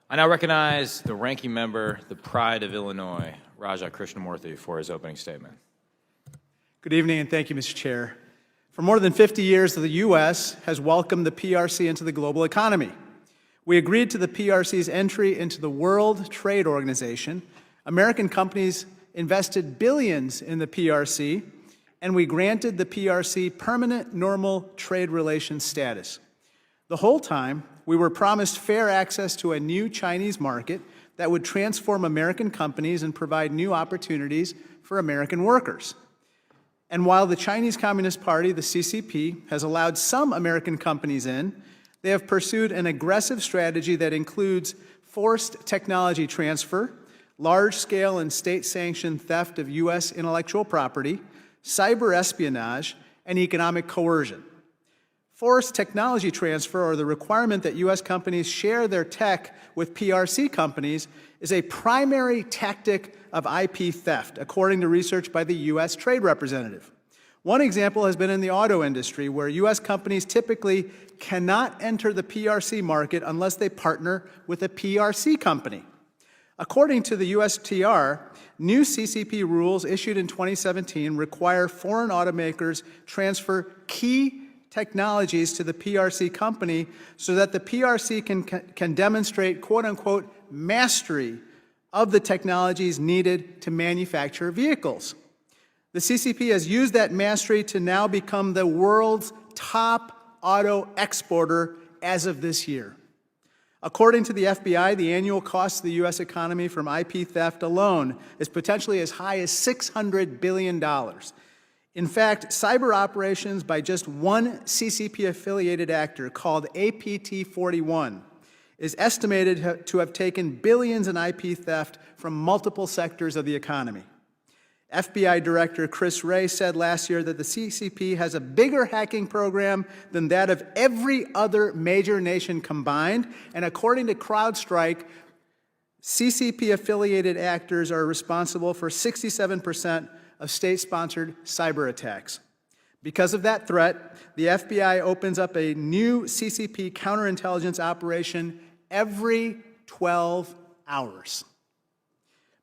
I now recognize the ranking member, the pride of Illinois, Raja Krishnamoorthi, for his opening statement. Good evening, and thank you, Mr. Chair. For more than 50 years, the U.S. has welcomed the PRC into the global economy. We agreed to the PRC's entry into the World Trade Organization. American companies invested billions in the PRC, and we granted the PRC permanent normal trade relations status. The whole time, we were promised fair access to a new Chinese market that would transform American companies and provide new opportunities for American workers. And while the Chinese Communist Party, the CCP, has allowed some American companies in, they have pursued an aggressive strategy that includes forced technology transfer, large-scale and state-sanctioned theft of U.S. intellectual property, cyber espionage, and economic coercion. Forced technology transfer, or the requirement that U.S. companies share their tech with PRC companies, is a primary tactic of IP theft, according to research by the U.S. Trade Representative. One example has been in the auto industry, where U.S. companies typically cannot enter the PRC market unless they partner with a PRC company. According to the USTR, new CCP rules issued in 2017 require foreign automakers transfer key technologies to the PRC company so that the PRC can demonstrate, quote-unquote, mastery of the technologies needed to manufacture vehicles. The CCP has used that mastery to now become the world's top auto exporter as of this year. According to the FBI, the annual cost to the U.S. economy from IP theft alone is potentially as high as $600 billion. In fact, cyber operations by just one CCP-affiliated actor called APT-41 is estimated to have taken billions in IP theft from multiple sectors of the economy. FBI Director Chris Wray said last year that the CCP has a bigger hacking program than that of every other major nation combined, and according to CrowdStrike, CCP-affiliated actors are responsible for 67% of state-sponsored cyber attacks. Because of that threat, the FBI opens up a new CCP counterintelligence operation every 12 hours.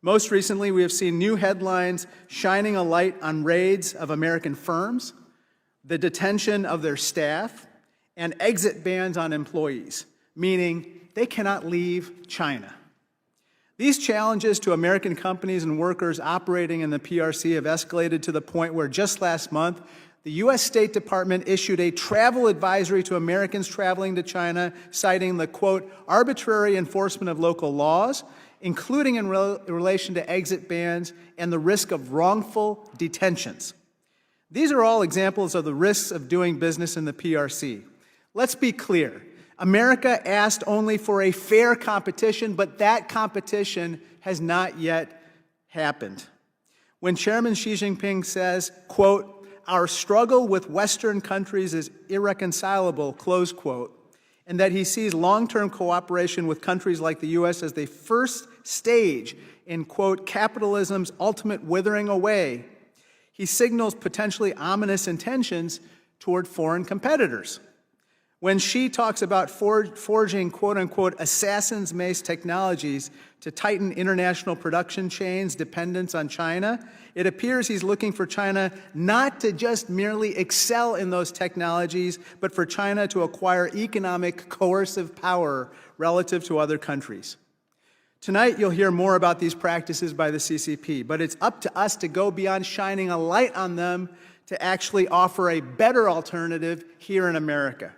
Most recently, we have seen new headlines shining a light on raids of American firms, the detention of their staff, and exit bans on employees, meaning they cannot leave China. These challenges to American companies and workers operating in the PRC have escalated to the point where just last month, the U.S. State Department issued a travel advisory to Americans traveling to China, citing the, quote, arbitrary enforcement of local laws, including in relation to exit bans and the risk of wrongful detentions. These are all examples of the risks of doing business in the PRC. Let's be clear. America asked only for a fair competition, but that competition has not yet happened. When Chairman Xi Jinping says, quote, our struggle with Western countries is irreconcilable, close quote, and that he sees long-term cooperation with countries like the U.S. as the first stage in, quote, capitalism's ultimate withering away, he signals potentially ominous intentions toward foreign competitors. When Xi talks about forging, quote-unquote, assassin's mace technologies to tighten international production chains' dependence on China, it appears he's looking for China not to just merely excel in those technologies, but for China to acquire economic coercive power relative to other countries. Tonight, you'll hear more about these practices by the CCP, but it's up to us to go beyond shining a light on them to actually offer a better alternative here in America.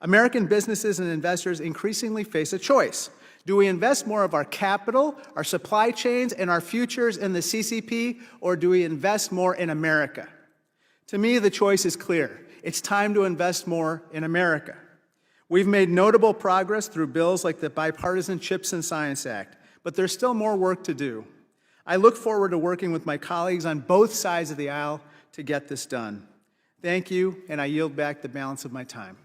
American businesses and investors increasingly face a choice. Do we invest more of our capital, our supply chains, and our futures in the CCP, or do we invest more in America? To me, the choice is clear. It's time to invest more in America. We've made notable progress through bills like the Bipartisan CHIPS and Science Act, but there's still more work to do. I look forward to working with my colleagues on both sides of the aisle to get this done. Thank you, and I yield back the balance of my time.